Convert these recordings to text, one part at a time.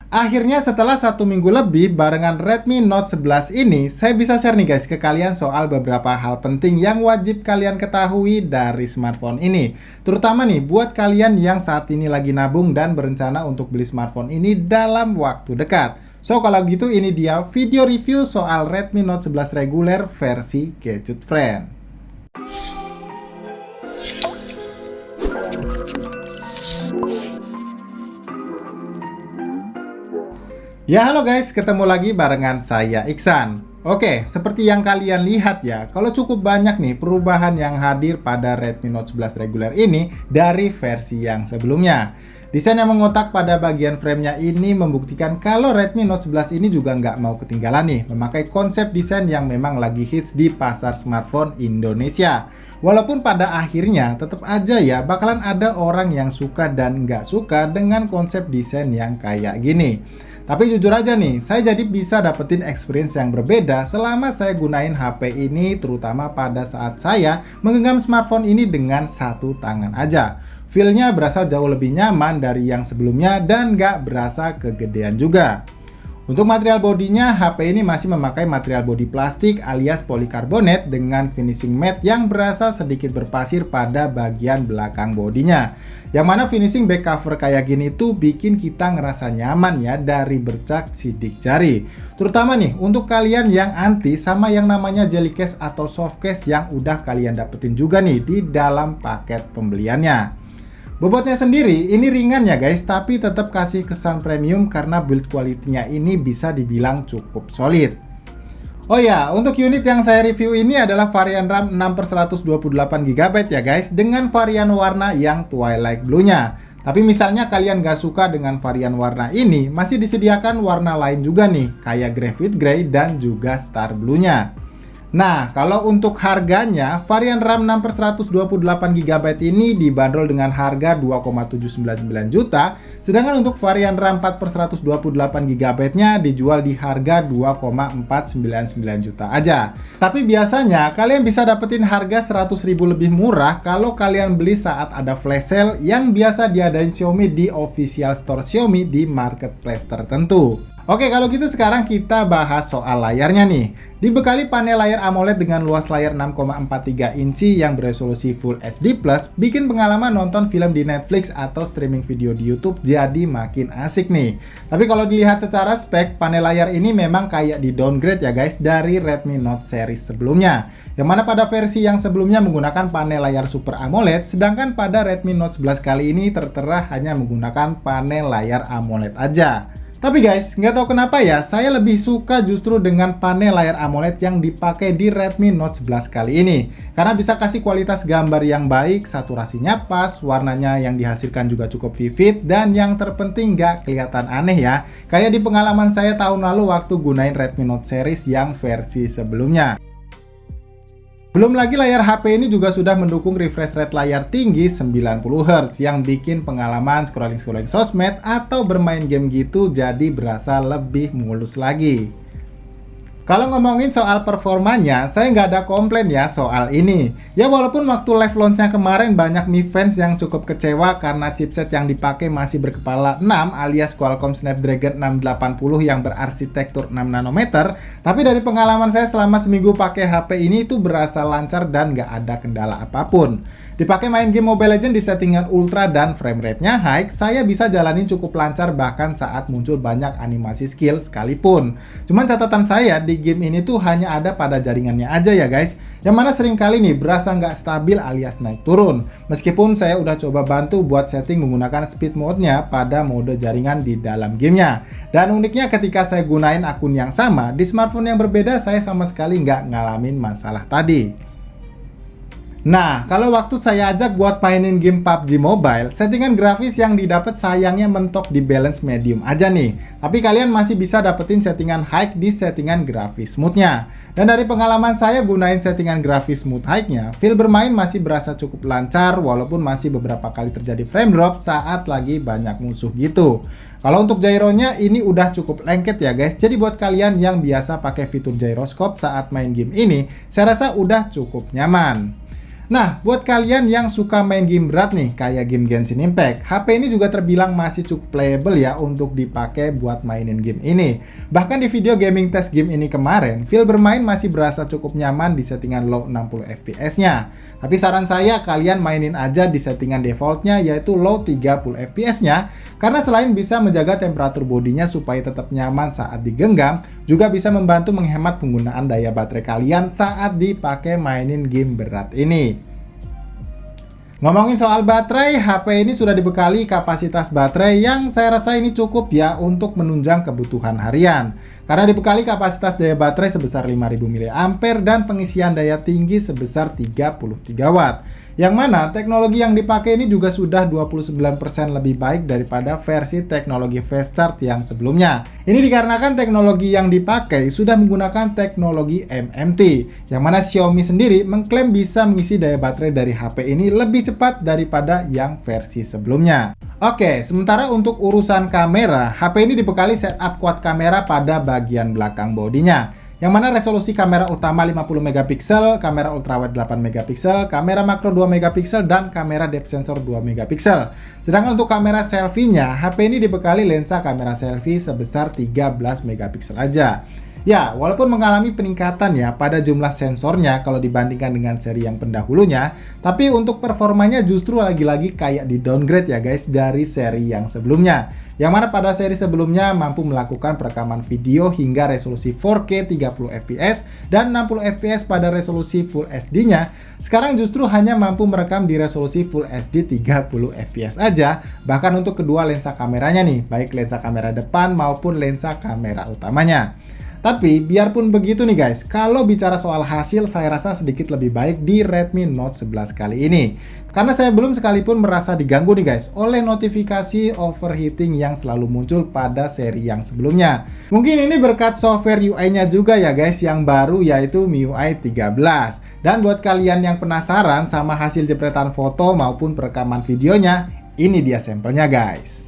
Akhirnya setelah 1 minggu lebih barengan Redmi Note 11 ini, saya bisa share nih guys ke kalian soal beberapa hal penting yang wajib kalian ketahui dari smartphone ini. Terutama nih buat kalian yang saat ini lagi nabung dan berencana untuk beli smartphone ini dalam waktu dekat. So kalau gitu ini dia video review soal Redmi Note 11 reguler versi Gadget Friend. Ya halo guys, ketemu lagi barengan saya Iksan. Oke, seperti yang kalian lihat ya, kalau cukup banyak nih perubahan yang hadir pada Redmi Note 11 reguler ini dari versi yang sebelumnya. Desain yang mengotak pada bagian framenya ini membuktikan kalau Redmi Note 11 ini juga nggak mau ketinggalan nih, memakai konsep desain yang memang lagi hits di pasar smartphone Indonesia. Walaupun pada akhirnya tetap aja ya bakalan ada orang yang suka dan nggak suka dengan konsep desain yang kayak gini. Tapi jujur aja nih, saya jadi bisa dapetin experience yang berbeda selama saya gunain HP ini, terutama pada saat saya menggenggam smartphone ini dengan satu tangan aja. Feel-nya berasa jauh lebih nyaman dari yang sebelumnya dan nggak berasa kegedean juga. Untuk material bodinya, HP ini masih memakai material bodi plastik alias polikarbonat dengan finishing matte yang berasa sedikit berpasir pada bagian belakang bodinya. Yang mana finishing back cover kayak gini tuh bikin kita ngerasa nyaman ya dari bercak sidik jari. Terutama nih untuk kalian yang anti sama yang namanya jelly case atau soft case yang udah kalian dapetin juga nih di dalam paket pembeliannya. Bobotnya sendiri ini ringan ya guys, tapi tetap kasih kesan premium karena build quality-nya ini bisa dibilang cukup solid. Oh ya, untuk unit yang saya review ini adalah varian RAM 6/128GB ya guys, dengan varian warna yang twilight blue-nya. Tapi misalnya kalian gak suka dengan varian warna ini, masih disediakan warna lain juga nih, kayak graphite gray dan juga star blue-nya. Nah, kalau untuk harganya, varian RAM 6/128GB ini dibanderol dengan harga 2,799 juta, sedangkan untuk varian RAM 4/128GB-nya dijual di harga 2,499 juta aja. Tapi biasanya kalian bisa dapetin harga 100.000 lebih murah kalau kalian beli saat ada flash sale yang biasa diadain Xiaomi di official store Xiaomi di marketplace tertentu. Oke, kalau gitu sekarang kita bahas soal layarnya nih. Dibekali panel layar AMOLED dengan luas layar 6,43 inci yang beresolusi Full HD+, bikin pengalaman nonton film di Netflix atau streaming video di YouTube jadi makin asik nih. Tapi kalau dilihat secara spek, panel layar ini memang kayak di downgrade ya guys dari Redmi Note series sebelumnya. Yang mana pada versi yang sebelumnya menggunakan panel layar Super AMOLED, sedangkan pada Redmi Note 11 kali ini tertera hanya menggunakan panel layar AMOLED aja. Tapi guys, nggak tahu kenapa ya, saya lebih suka justru dengan panel layar AMOLED yang dipakai di Redmi Note 11 kali ini. Karena bisa kasih kualitas gambar yang baik, saturasinya pas, warnanya yang dihasilkan juga cukup vivid, dan yang terpenting nggak kelihatan aneh ya. Kayak di pengalaman saya tahun lalu waktu gunain Redmi Note series yang versi sebelumnya. Belum lagi layar HP ini juga sudah mendukung refresh rate layar tinggi 90Hz yang bikin pengalaman scrolling-scrolling sosmed atau bermain game gitu jadi berasa lebih mulus lagi. Kalau ngomongin soal performanya, saya nggak ada komplain ya soal ini. Ya walaupun waktu live launch-nya kemarin banyak Mi fans yang cukup kecewa karena chipset yang dipakai masih berkepala 6 alias Qualcomm Snapdragon 680 yang berarsitektur 6nm. Tapi dari pengalaman saya selama seminggu pakai HP ini itu berasa lancar dan nggak ada kendala apapun. Dipakai main game Mobile Legends di settingan ultra dan frame rate-nya high, saya bisa jalanin cukup lancar bahkan saat muncul banyak animasi skill sekalipun. Cuman catatan saya di game ini tuh hanya ada pada jaringannya aja ya guys, yang mana sering kali nih berasa nggak stabil alias naik turun. Meskipun saya udah coba bantu buat setting menggunakan speed mode-nya pada mode jaringan di dalam gamenya. Dan uniknya ketika saya gunain akun yang sama, di smartphone yang berbeda saya sama sekali nggak ngalamin masalah tadi. Nah, kalau waktu saya ajak buat mainin game PUBG Mobile, settingan grafis yang didapat sayangnya mentok di balance medium aja nih. Tapi kalian masih bisa dapetin settingan high di settingan grafis smooth-nya. Dan dari pengalaman saya gunain settingan grafis smooth high-nya, feel bermain masih berasa cukup lancar walaupun masih beberapa kali terjadi frame drop saat lagi banyak musuh gitu. Kalau untuk gyronya ini udah cukup lengket ya guys. Jadi buat kalian yang biasa pakai fitur gyroscope saat main game ini, saya rasa udah cukup nyaman. Nah, buat kalian yang suka main game berat nih, kayak game Genshin Impact, HP ini juga terbilang masih cukup playable ya untuk dipakai buat mainin game ini. Bahkan di video gaming test game ini kemarin, feel bermain masih berasa cukup nyaman di settingan low 60 fps-nya. Tapi saran saya kalian mainin aja di settingan defaultnya yaitu low 30 fps-nya, karena selain bisa menjaga temperatur bodinya supaya tetap nyaman saat digenggam, juga bisa membantu menghemat penggunaan daya baterai kalian saat dipakai mainin game berat ini. Ngomongin soal baterai, HP ini sudah dibekali kapasitas baterai yang saya rasa ini cukup ya untuk menunjang kebutuhan harian. Karena dibekali kapasitas daya baterai sebesar 5000 mAh dan pengisian daya tinggi sebesar 33 watt. Yang mana teknologi yang dipakai ini juga sudah 29% lebih baik daripada versi teknologi fast charge yang sebelumnya. Ini dikarenakan teknologi yang dipakai sudah menggunakan teknologi MMT, yang mana Xiaomi sendiri mengklaim bisa mengisi daya baterai dari HP ini lebih cepat daripada yang versi sebelumnya. Oke, sementara untuk urusan kamera, HP ini dibekali setup quad kamera pada bagian belakang bodinya, yang mana resolusi kamera utama 50 megapiksel, kamera ultrawide 8 megapiksel, kamera makro 2 megapiksel, dan kamera depth sensor 2 megapiksel. Sedangkan untuk kamera selfie-nya, HP ini dibekali lensa kamera selfie sebesar 13 megapiksel aja. Ya, walaupun mengalami peningkatan ya pada jumlah sensornya kalau dibandingkan dengan seri yang pendahulunya, tapi untuk performanya justru lagi-lagi kayak di downgrade ya guys dari seri yang sebelumnya. Yang mana pada seri sebelumnya mampu melakukan perekaman video hingga resolusi 4K 30 fps dan 60 fps pada resolusi Full HD-nya, sekarang justru hanya mampu merekam di resolusi Full HD 30 fps aja, bahkan untuk kedua lensa kameranya nih, baik lensa kamera depan maupun lensa kamera utamanya. Tapi biarpun begitu nih guys, kalau bicara soal hasil saya rasa sedikit lebih baik di Redmi Note 11 kali ini. Karena saya belum sekalipun merasa diganggu nih guys oleh notifikasi overheating yang selalu muncul pada seri yang sebelumnya. Mungkin ini berkat software UI-nya juga ya guys yang baru yaitu MIUI 13. Dan buat kalian yang penasaran sama hasil jepretan foto maupun perekaman videonya, ini dia sampelnya guys.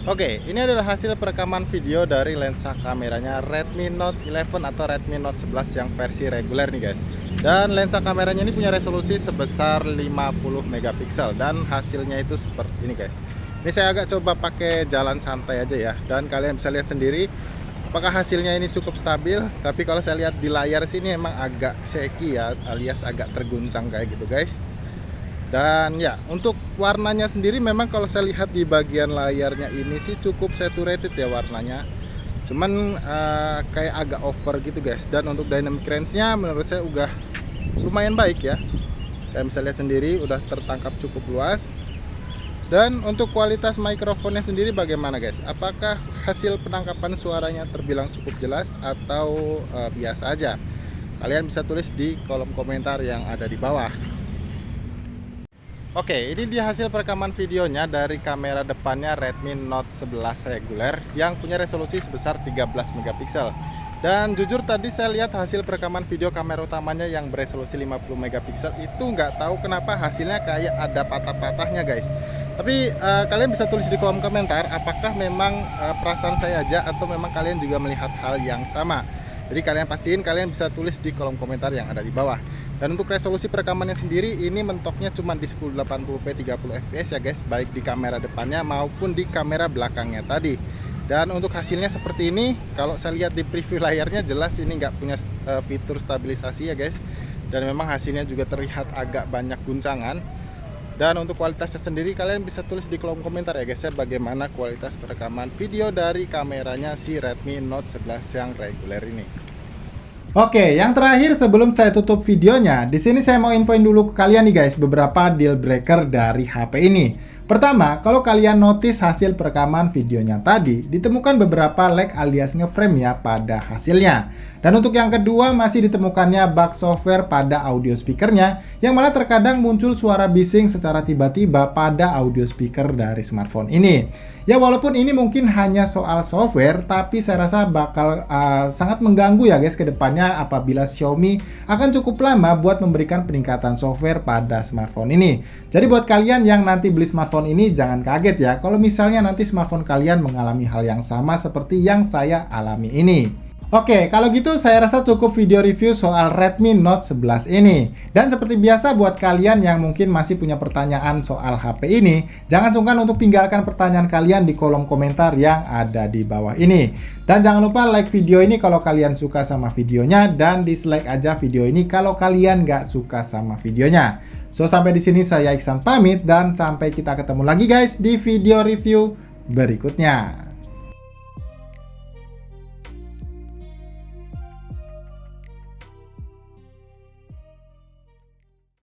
Oke, ini adalah hasil perekaman video dari lensa kameranya Redmi Note 11 atau Redmi Note 11 yang versi reguler nih guys. Dan lensa kameranya ini punya resolusi sebesar 50 megapiksel dan hasilnya itu seperti ini guys. Ini saya agak coba pakai jalan santai aja ya, dan kalian bisa lihat sendiri apakah hasilnya ini cukup stabil. Tapi kalau saya lihat di layar sini emang agak shaky ya, alias agak terguncang kayak gitu guys. Dan ya, untuk warnanya sendiri memang kalau saya lihat di bagian layarnya ini sih cukup saturated ya warnanya. Cuman kayak agak over gitu guys. Dan untuk dynamic range-nya menurut saya udah lumayan baik ya. Kalian bisa lihat sendiri udah tertangkap cukup luas. Dan untuk kualitas mikrofonnya sendiri bagaimana guys? Apakah hasil penangkapan suaranya terbilang cukup jelas atau biasa aja? Kalian bisa tulis di kolom komentar yang ada di bawah. Oke, ini dia hasil perekaman videonya dari kamera depannya Redmi Note 11 reguler yang punya resolusi sebesar 13 megapiksel. Dan jujur tadi saya lihat hasil perekaman video kamera utamanya yang beresolusi 50 megapiksel itu nggak tahu kenapa hasilnya kayak ada patah-patahnya guys. Tapi kalian bisa tulis di kolom komentar apakah memang perasaan saya aja atau memang kalian juga melihat hal yang sama. Jadi kalian pastiin, kalian bisa tulis di kolom komentar yang ada di bawah. Dan untuk resolusi perekamannya sendiri ini mentoknya cuma di 1080p 30 fps ya guys, baik di kamera depannya maupun di kamera belakangnya tadi. Dan untuk hasilnya seperti ini, kalau saya lihat di preview layarnya jelas ini nggak punya fitur stabilisasi ya guys. Dan memang hasilnya juga terlihat agak banyak guncangan. Dan untuk kualitasnya sendiri kalian bisa tulis di kolom komentar ya guys ya, bagaimana kualitas perekaman video dari kameranya si Redmi Note 11 yang reguler ini. Oke, yang terakhir sebelum saya tutup videonya, di sini saya mau infoin dulu ke kalian nih guys, beberapa deal breaker dari HP ini. Pertama, kalau kalian notice hasil perekaman videonya tadi, ditemukan beberapa lag alias ngeframe ya pada hasilnya. Dan untuk yang kedua, masih ditemukannya bug software pada audio speakernya, yang mana terkadang muncul suara bising secara tiba-tiba pada audio speaker dari smartphone ini. Ya walaupun ini mungkin hanya soal software, tapi saya rasa bakal sangat mengganggu ya guys ke depannya apabila Xiaomi akan cukup lama buat memberikan peningkatan software pada smartphone ini. Jadi buat kalian yang nanti beli smartphone ini jangan kaget ya kalau misalnya nanti smartphone kalian mengalami hal yang sama seperti yang saya alami ini. Oke, kalau gitu saya rasa cukup video review soal Redmi Note 11 ini. Dan seperti biasa buat kalian yang mungkin masih punya pertanyaan soal HP ini, jangan sungkan untuk tinggalkan pertanyaan kalian di kolom komentar yang ada di bawah ini. Dan jangan lupa like video ini kalau kalian suka sama videonya, dan dislike aja video ini kalau kalian nggak suka sama videonya. So, sampai di sini saya Iksan pamit, dan sampai kita ketemu lagi guys di video review berikutnya.